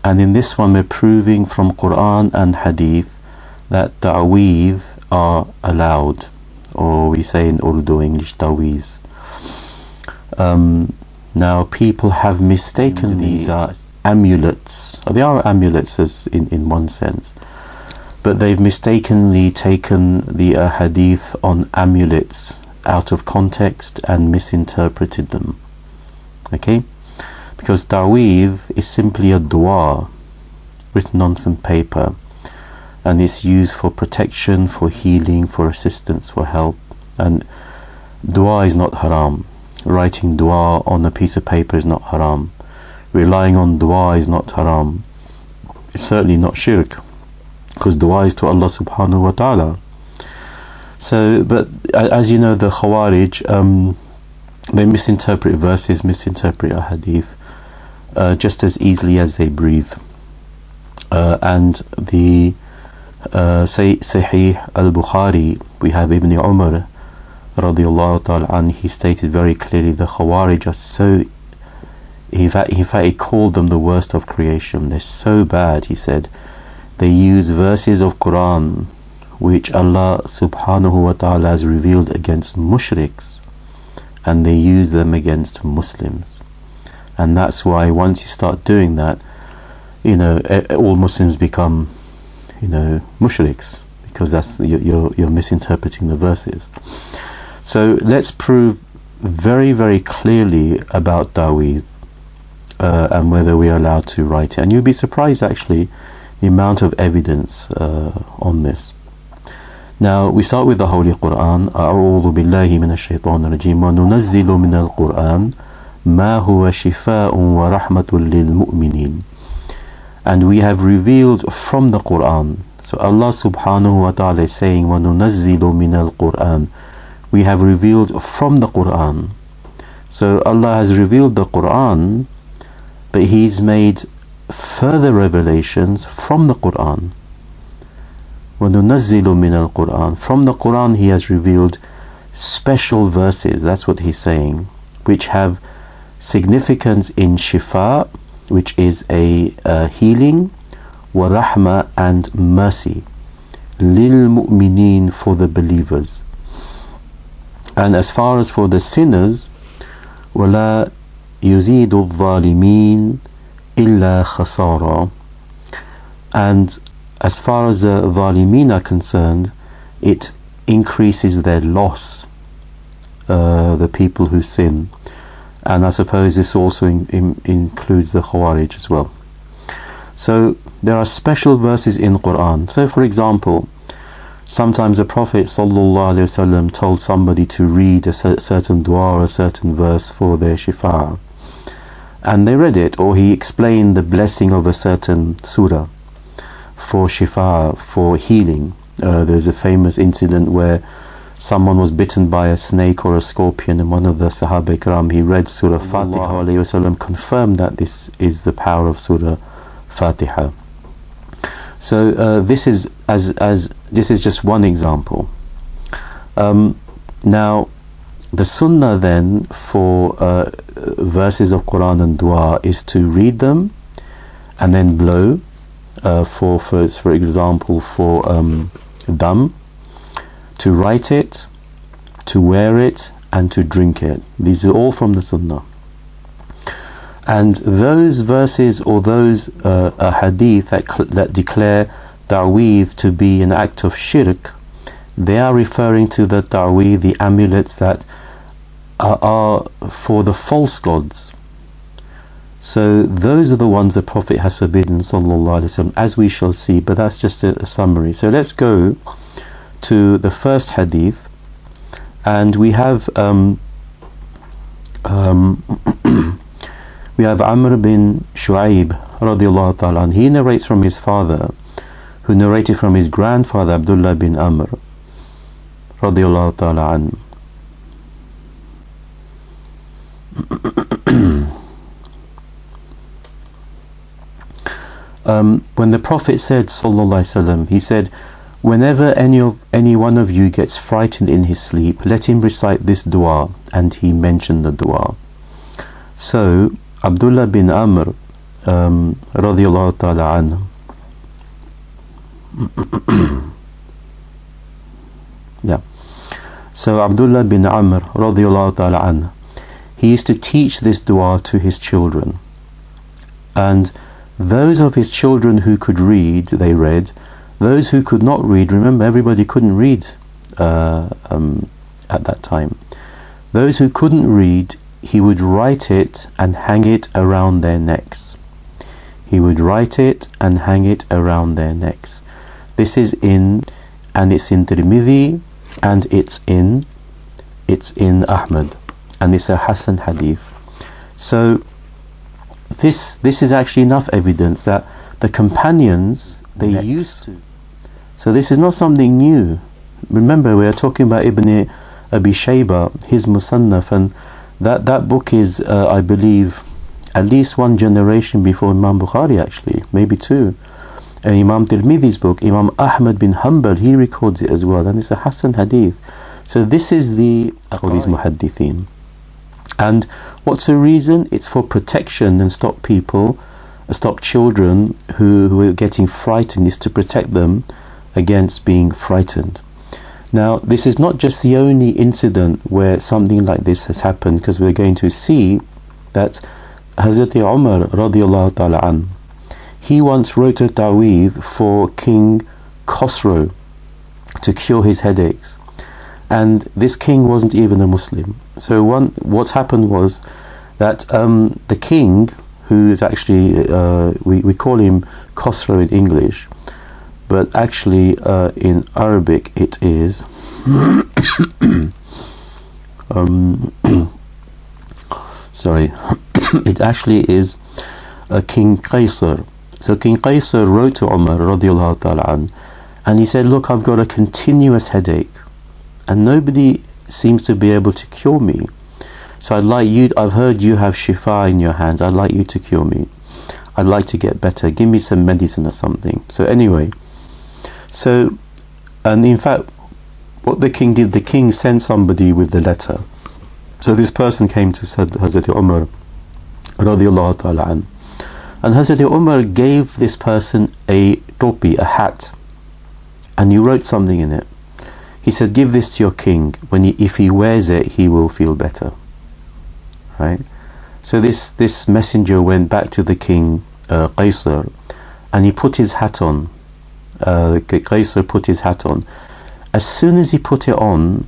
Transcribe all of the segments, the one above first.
And in this one we're proving from Quran and Hadith that Taweeth are allowed, or we say in Urdu, English, Taweez. Now people have mistaken these are amulets. They are amulets as in one sense, but they've mistakenly taken the Hadith on amulets out of context and misinterpreted them. Okay? Because Taweeth is simply a dua written on some paper, and it's used for protection, for healing, for assistance, for help. And dua is not haram. Writing dua on a piece of paper is not haram. Relying on dua is not haram. It's certainly not shirk, because dua is to Allah subhanahu wa ta'ala. So, but as you know, the Khawarij, they misinterpret verses, misinterpret a hadith, just as easily as they breathe. And the Sahih al-Bukhari, we have Ibn Umar radiyallahu ta'ala an, he stated very clearly, the Khawarij are so, in fact he called them the worst of creation. They're so bad, he said. They use verses of Quran which Allah subhanahu wa ta'ala has revealed against mushriks, and they use them against Muslims. And that's why once you start doing that, all Muslims become, mushriks, because that's you're misinterpreting the verses. So let's prove very, very clearly about Taweeth and whether we are allowed to write it. And you'll be surprised actually the amount of evidence on this. Now we start with the Holy Quran. أعوذ بالله من الشيطان الرجيم وننزل من القرآن ما هو شفاء ورحمة للمؤمنين. And we have revealed from the Quran. So Allah subhanahu wa ta'ala is saying وَنُنَزِّلُ مِنَ الْقُرْآنِ, we have revealed from the Quran. So Allah has revealed the Quran, but He's made further revelations from the Quran. وَنُنَزِّلُ مِنَ الْقُرْآنِ, from the Quran He has revealed special verses, that's what He's saying, which have significance in shifa, which is a healing, wa rahma, and mercy, lil mu'mineen, for the believers. And as far as for the sinners, وَلَا يُزِيدُ الظَّالِمِينَ إِلَّا خَسَارًا, and as far as the Zalimin are concerned, it increases their loss, the people who sin. And I suppose this also includes the Khawarij as well. So there are special verses in Quran. So for example, sometimes the Prophet ﷺ told somebody to read a certain dua or a certain verse for their shifa, and they read it, or he explained the blessing of a certain surah for shifa, for healing. There's a famous incident where someone was bitten by a snake or a scorpion, and one of the Sahaba Ikram, he read Surah Fatiha, confirmed that this is the power of Surah Fatiha. So this is this is just one example. Now the Sunnah then for verses of Quran and Dua is to read them and then blow. For example, for dam, to write it, to wear it, and to drink it. These are all from the Sunnah. And those verses or those hadith that declare Taweeth to be an act of shirk, they are referring to the Taweeth, the amulets that are for the false gods. So those are the ones the Prophet has forbidden, sallallahu alaihi wasallam, as we shall see, but that's just a summary. So let's go to the first hadith, and we have we have Amr bin Shu'aib radiyallahu ta'ala an. He narrates from his father, who narrated from his grandfather Abdullah bin Amr radiyallahu ta'ala an. When the Prophet said, sallallahu alaihi wasallam, he said, whenever any one of you gets frightened in his sleep, let him recite this dua, and he mentioned the dua. So Abdullah bin Amr radiallahu ta'ala anhu. Yeah. So Abdullah bin Amr radiallahu ta'ala anhu, he used to teach this dua to his children, and those of his children who could read, they read. Those who could not read, remember everybody couldn't read at that time. Those who couldn't read, he would write it and hang it around their necks. He would write it and hang it around their necks. This is in Tirmidhi, and it's in Ahmad, and it's a Hasan hadith. So this is actually enough evidence that the companions, they used to. So this is not something new. Remember, we are talking about Ibn Abi Shayba, his Musannaf, and that book is, I believe, at least one generation before Imam Bukhari, actually, maybe two. Imam Tirmidhi's book, Imam Ahmad bin Hanbal, he records it as well, and it's a Hasan hadith. So this is the these muhaddithin. And what's the reason? It's for protection and stop children who are getting frightened, is to protect them against being frightened. Now, this is not just the only incident where something like this has happened, because we're going to see that Hazrat Umar radiallahu ta'ala an, he once wrote a Taweeth for King Khosrow to cure his headaches, and this king wasn't even a Muslim. So what happened was that the king, who is actually we call him Khosrow in English, but actually in Arabic it is sorry, it actually is King Qaisar. So King Qaisar wrote to Umar radiallahu ta'ala an, and he said, look, I've got a continuous headache and nobody seems to be able to cure me. So I've heard you have shifa in your hands. I'd like you to cure me. I'd like to get better. Give me some medicine or something. So anyway, and in fact, what the king did, the king sent somebody with the letter. So this person came to Hazrat Umar radiallahu ta'ala an, and Hazrat Umar gave this person a topi, a hat, and he wrote something in it. He said, give this to your king. If he wears it, he will feel better. Right? So this messenger went back to the king, Qaisar, and he put his hat on. Qaisar put his hat on. As soon as he put it on,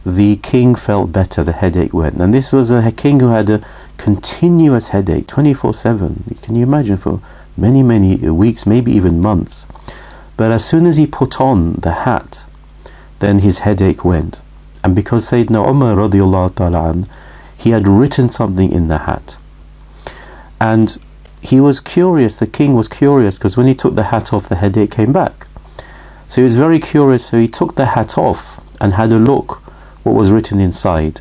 the king felt better, the headache went. And this was a king who had a continuous headache, 24/7. Can you imagine, for many, many weeks, maybe even months. But as soon as he put on the hat, then his headache went. And because Sayyidina Umar radiallahu ta'ala an, he had written something in the hat. And he was curious, the king was curious, because when he took the hat off, the headache came back. So he was very curious, so he took the hat off and had a look what was written inside.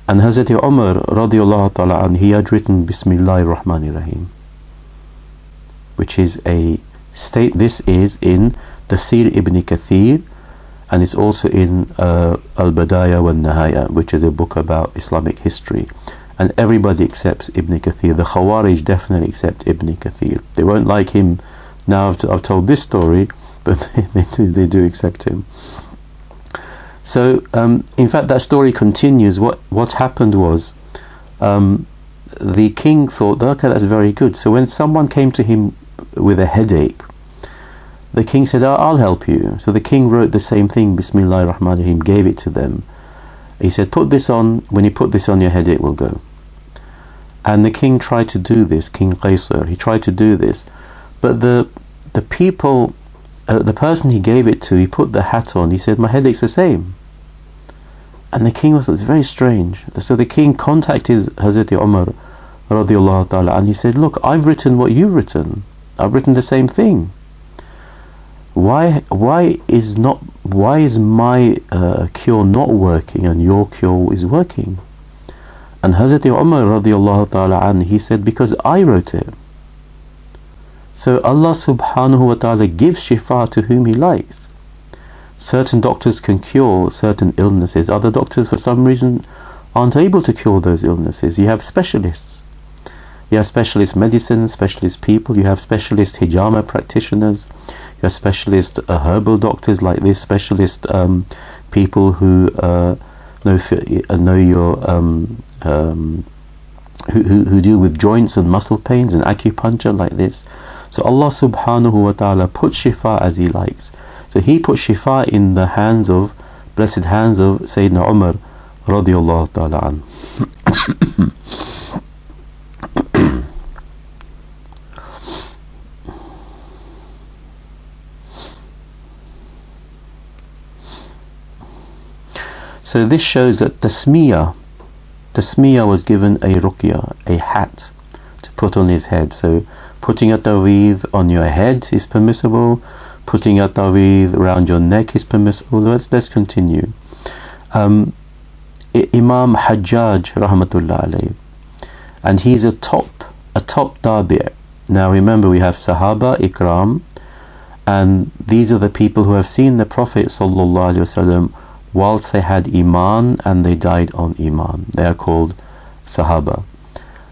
And Hazrat Umar radiallahu ta'ala an, he had written Bismillahir Rahmanir Rahim, which is this is in Tafsir Ibn Kathir, and it's also in Al-Badaya wa Nihaya, which is a book about Islamic history. And everybody accepts Ibn Kathir. The Khawarij definitely accept Ibn Kathir. They won't like him now. I've told this story, but they do accept him. So in fact, that story continues. What happened was, the king thought, okay, that's very good. So when someone came to him with a headache, the king said, I'll help you. So the king wrote the same thing, Bismillahir Rahmanir Rahim, gave it to them. He said, put this on. When you put this on, your headache will go. And the king tried to do this, King Qaisar, he tried to do this, but the people, the person he gave it to, he put the hat on, he said, my headache's the same. And the king was very strange. So the king contacted Hazrat Umar radiallahu ta'ala, and he said, look, I've written what you've written. I've written the same thing. Why is my cure not working and your cure is working? And Hazrat Umar radiallahu ta'ala an, he said, because I wrote it. So Allah subhanahu wa ta'ala gives shifa to whom He likes. Certain doctors can cure certain illnesses. Other doctors, for some reason, aren't able to cure those illnesses. You have specialists. You have specialist medicine, specialist people, you have specialist hijama practitioners, you have specialist herbal doctors like this, specialist people who know your who deal with joints and muscle pains and acupuncture like this. So Allah subhanahu wa ta'ala puts shifa as He likes. So He put shifa in the hands of, blessed hands of Sayyidina Umar radiyallahu ta'ala an. So this shows that tasmiyah was given a ruqya, a hat to put on his head. So putting a taweeth on your head is permissible, putting a taweeth around your neck is permissible. Let's continue. Imam Hajjaj rahmatullah alayhi, and he's a top tabi'. Now remember, we have Sahaba Ikram, and these are the people who have seen the Prophet sallallahu alaihi wasallam whilst they had Iman and they died on Iman. They are called Sahaba.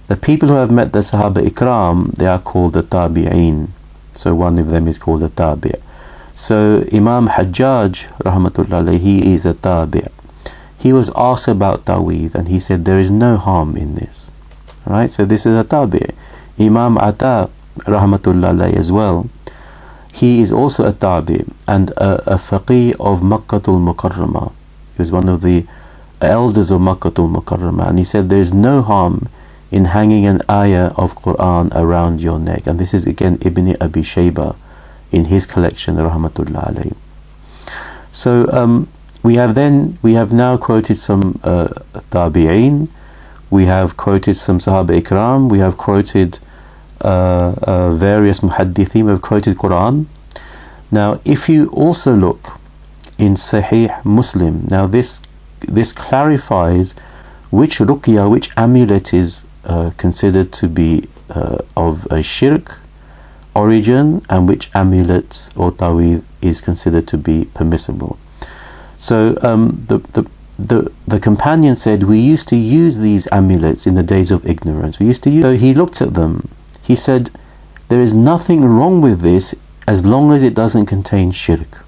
The people who have met the Sahaba Ikram, they are called the Tabi'een. So one of them is called a Tabi'. So Imam Hajjaj rahmatullah alayhi, he is a Tabi'. He was asked about Taweeth and he said there is no harm in this. Right? So this is a Tabi'. Imam Ata rahmatullah alayhi as well, he is also a tabi' and a faqih of Makkatul Mukarramah. He was one of the elders of Makkatul Mukarramah, and he said there is no harm in hanging an ayah of Quran around your neck. And this is again Ibn Abi Shayba in his collection rahmatullah alayhi. So we have now quoted some tabi'een, we have quoted some Sahaba Ikram, we have quoted various muhaddithin, we have quoted Quran. Now if you also look in Sahih Muslim, now this clarifies which ruqya, which amulet is considered to be of a shirk origin, and which amulet or taweeth is considered to be permissible. So the companion said, we used to use these amulets in the days of ignorance. So he looked at them. He said, there is nothing wrong with this as long as it doesn't contain shirk.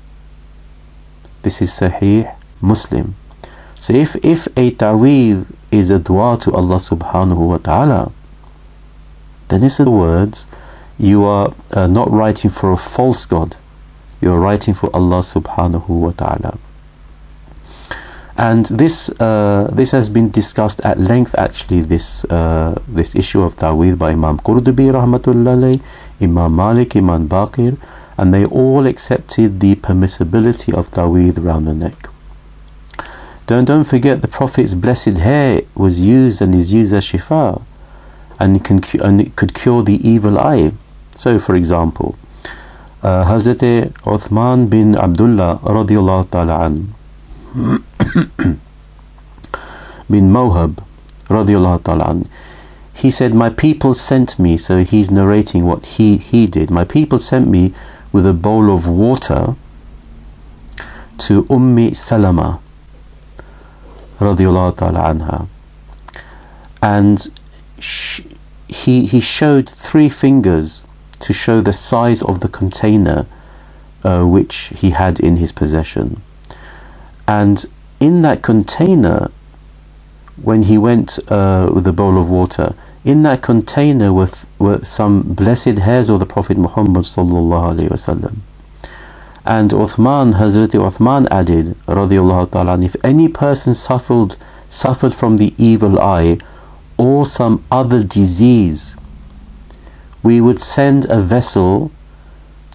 This is Sahih Muslim. So if a taweeth is a dua to Allah subhanahu wa ta'ala, then it's the words, you are not writing for a false God, you are writing for Allah subhanahu wa ta'ala. And this has been discussed at length, actually, this issue of Taweeth by Imam Qurtubi rahmatullah alayhi, Imam Malik, Imam Baqir, and they all accepted the permissibility of Taweeth around the neck. Don't forget, the Prophet's blessed hair was used and is used as shifa, and it could cure the evil eye. So for example, Hazrat Uthman bin Abdullah radiyallahu ta'ala an bin Mawhab radiyallahu ta'ala an, he said, my people sent me, so he's narrating what he did, my people sent me with a bowl of water to Ummi Salama radiyallahu ta'ala anha, and he showed 3 fingers to show the size of the container which he had in his possession. And in that container, when he went with the bowl of water, in that container were some blessed hairs of the Prophet Muhammad sallallahu alaihi wasallam. And Hazrat Uthman added, radiyallahu ta'ala, if any person suffered from the evil eye or some other disease, we would send a vessel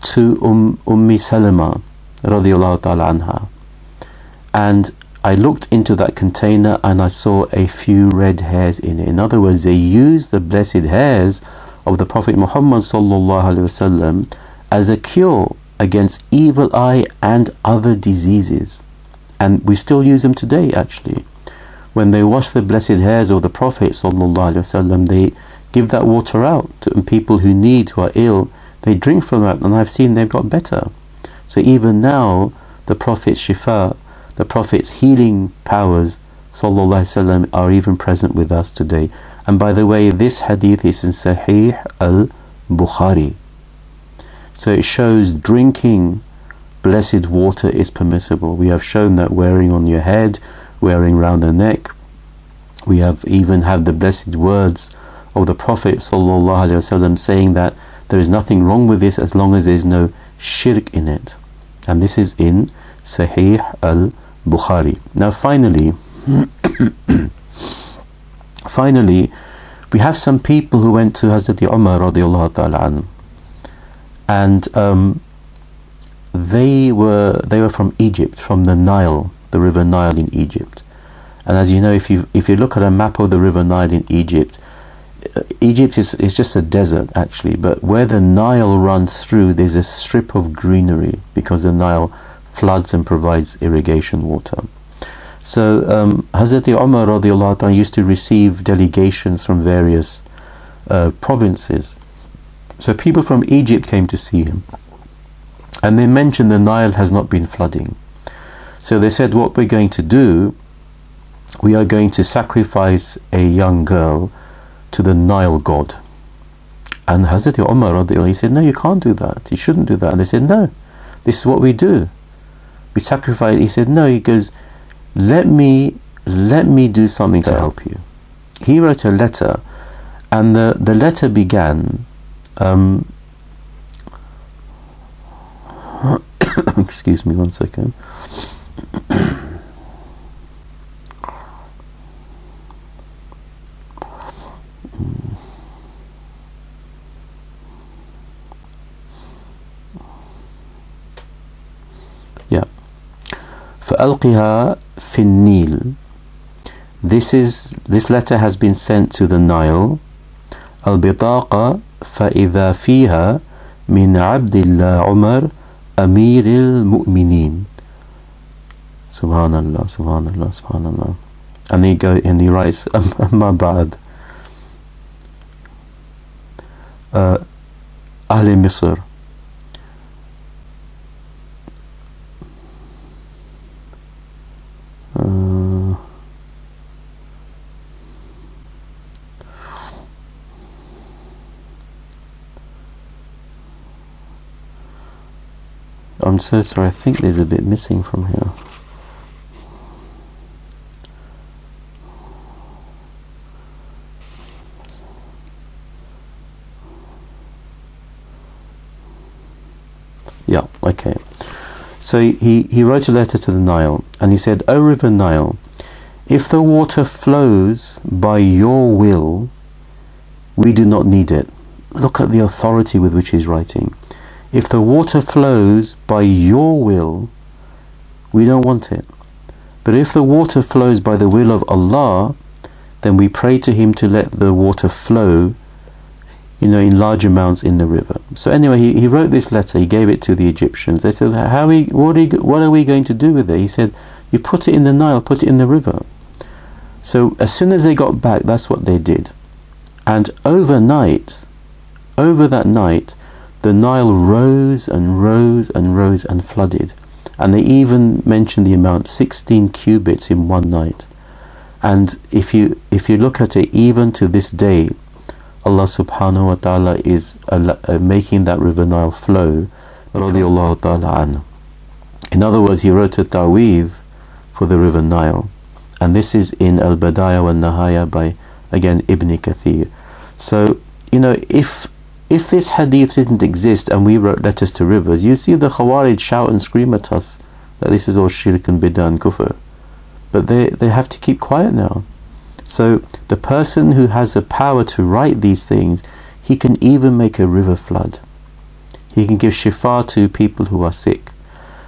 to Ummi Salama radiyallahu ta'ala anha. And I looked into that container and I saw a few red hairs in it. In other words, they used the blessed hairs of the Prophet Muhammad sallallahu alaihi wasallam as a cure against evil eye and other diseases. And we still use them today, actually. When they wash the blessed hairs of the Prophet sallallahu alaihi wasallam, they give that water out to people who are ill. They drink from that, and I've seen they've got better. So even now, the Prophet's shifa, the Prophet's healing powers sallallahu alaihi wasallam, are even present with us today. And by the way, this hadith is in Sahih al-Bukhari. So it shows drinking blessed water is permissible. We have shown that wearing on your head, wearing round the neck. We have even had the blessed words of the Prophet ﷺ saying that there is nothing wrong with this as long as there is no shirk in it. And this is in Sahih al-Bukhari. Now finally, we have some people who went to Hazrat Umar radiallahu ta'ala anhu, and they were from Egypt, from the Nile, the river Nile in Egypt. And as you know, if you look at a map of the river Nile in Egypt, Egypt is just a desert actually, but where the Nile runs through, there's a strip of greenery because the Nile floods and provides irrigation water. So Hazrat Umar radiallahu ta'ala used to receive delegations from various provinces. So people from Egypt came to see him, and they mentioned the Nile has not been flooding. So they said, what we're going to do, we are going to sacrifice a young girl to the Nile god. And Hazrat Umar radiallahu anhu, he said, no, you can't do that, you shouldn't do that. And they said, no, this is what we do, we sacrifice. He said, no, he goes, let me do something to help you. He wrote a letter, and the letter began, excuse me one second. Yeah. فَأَلْقِهَا فِي النِّيلِ. This letter has been sent to the Nile. البطاقة فإذا فيها من عبد الله عمر أمير المؤمنين. Subhanallah, Subhanallah, Subhanallah. And he writes, أما بعد أهل مصر I'm so sorry, I think there's a bit missing from here. Yeah, okay. So he wrote a letter to the Nile, and he said, O River Nile, if the water flows by your will, we do not need it. Look at the authority with which he's writing. If the water flows by your will, we don't want it. But if the water flows by the will of Allah, then we pray to him to let the water flow, in large amounts in the river. So anyway, he wrote this letter, he gave it to the Egyptians. They said, what are we going to do with it? He said, you put it in the Nile, put it in the river. So as soon as they got back, that's what they did. And over that night, the Nile rose and rose and rose and flooded. And they even mentioned the amount, 16 cubits in one night. And if you look at it, even to this day, Allah subhanahu wa ta'ala is making that river Nile flow, radiyallahu ta'ala anhu. In other words, he wrote a Taweeth for the river Nile. And this is in Al-Badaya wa Nahaya by, again, Ibn Kathir. So, if this hadith didn't exist and we wrote letters to rivers, you see the Khawarij shout and scream at us that this is all shirk and bid'ah and kufr. But they have to keep quiet now. So the person who has the power to write these things, he can even make a river flood. He can give shifa to people who are sick.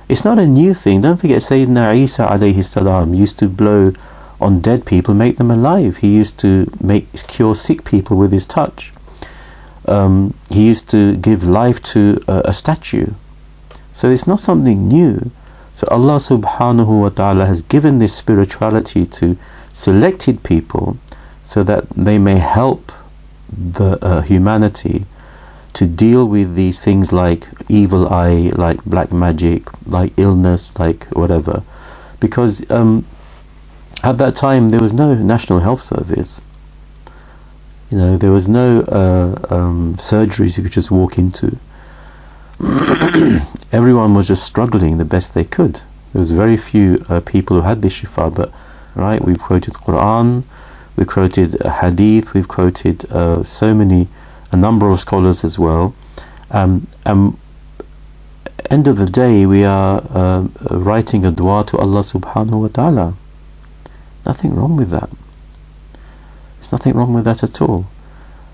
It's not a new thing. Don't forget, Sayyidina Isa alayhi salam used to blow on dead people, make them alive. He used to cure sick people with his touch. He used to give life to a statue. So it's not something new. So Allah subhanahu wa ta'ala has given this spirituality to selected people so that they may help the humanity to deal with these things like evil eye, like black magic, like illness, like whatever. Because at that time there was no National Health Service. You know, there was no surgeries you could just walk into. Everyone was just struggling the best they could. There was very few people who had this shifa, but right, we've quoted Quran, we've quoted Hadith, we've quoted a number of scholars as well. End of the day, we are writing a dua to Allah subhanahu wa ta'ala. Nothing wrong with that. There's nothing wrong with that at all.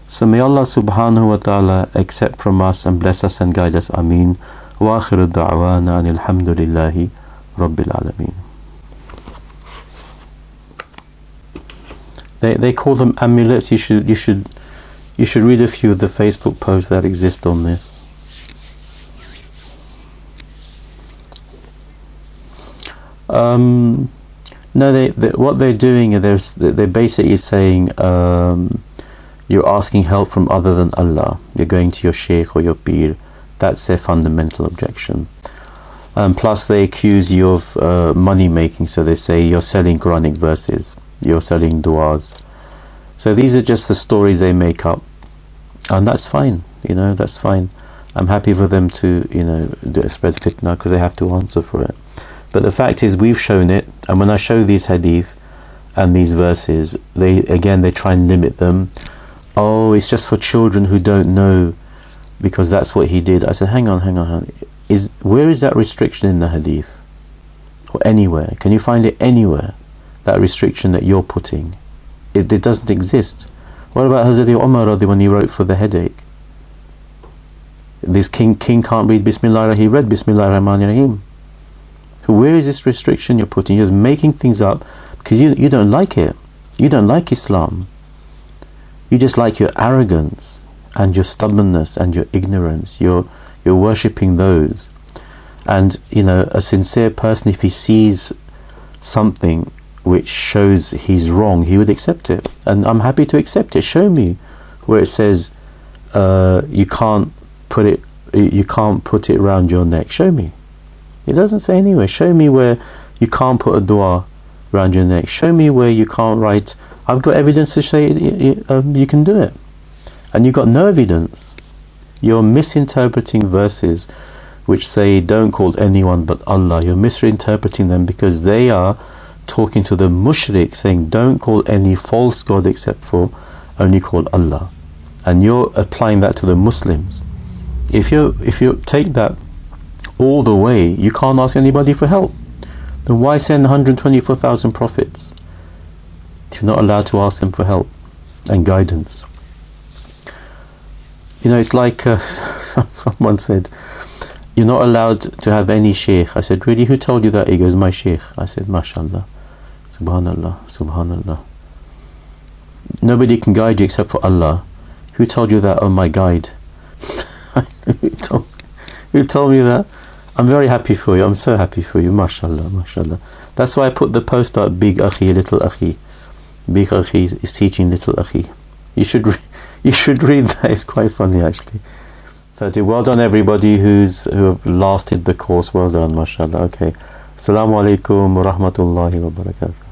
So may Allah subhanahu wa ta'ala accept from us and bless us and guide us. Ameen. Wa akhiru da'wana alhamdulillahi rabbil alameen. They call them amulets. You should read a few of the Facebook posts that exist on this. No, what they're doing is they're basically saying you're asking help from other than Allah. You're going to your sheikh or your peer. That's their fundamental objection. Plus they accuse you of money making, so they say you're selling Quranic verses, you're selling du'as. So these are just the stories they make up, and that's fine, you know, that's fine. I'm happy for them to, you know, spread fitna, because they have to answer for it. But the fact is, we've shown it, and when I show these hadith and these verses, they try and limit them. Oh, it's just for children who don't know, because that's what he did. I said, hang on. Where is that restriction in the hadith? Or anywhere? Can you find it anywhere? That restriction that you're putting? It doesn't exist. What about Hazrat Umar when he wrote for the headache? This king can't read Bismillah, he read Bismillah ar-Rahman ar-Rahim. So where is this restriction you're putting? You're just making things up because you don't like it. You don't like Islam. You just like your arrogance and your stubbornness and your ignorance. You're worshipping those. And, you know, a sincere person, if he sees something which shows he's wrong, he would accept it. And I'm happy to accept it. Show me where it says you can't put it around your neck. Show me. It doesn't say anywhere. Show me where you can't put a dua around your neck. Show me where you can't write. I've got evidence to say you can do it. And you've got no evidence. You're misinterpreting verses which say don't call anyone but Allah. You're misinterpreting them because they are talking to the mushrik, saying don't call any false god except for only call Allah. And you're applying that to the Muslims. If you take that all the way, you can't ask anybody for help. Then why send 124,000 prophets if you're not allowed to ask them for help and guidance? You know, it's like someone said, you're not allowed to have any sheikh. I said, really? Who told you that? He goes, my sheikh. I said, mashallah, subhanallah, subhanallah. Nobody can guide you except for Allah. Who told you that? Oh, my guide. Who told me that? I'm very happy for you. I'm so happy for you. Mashallah, mashallah. That's why I put the post up, big akhi, little akhi. Big akhi is teaching little akhi. You should read that. It's quite funny, actually. So well done everybody who have lasted the course. Well done, mashallah. Okay. Assalamu alaikum wa rahmatullahi wa barakatuh.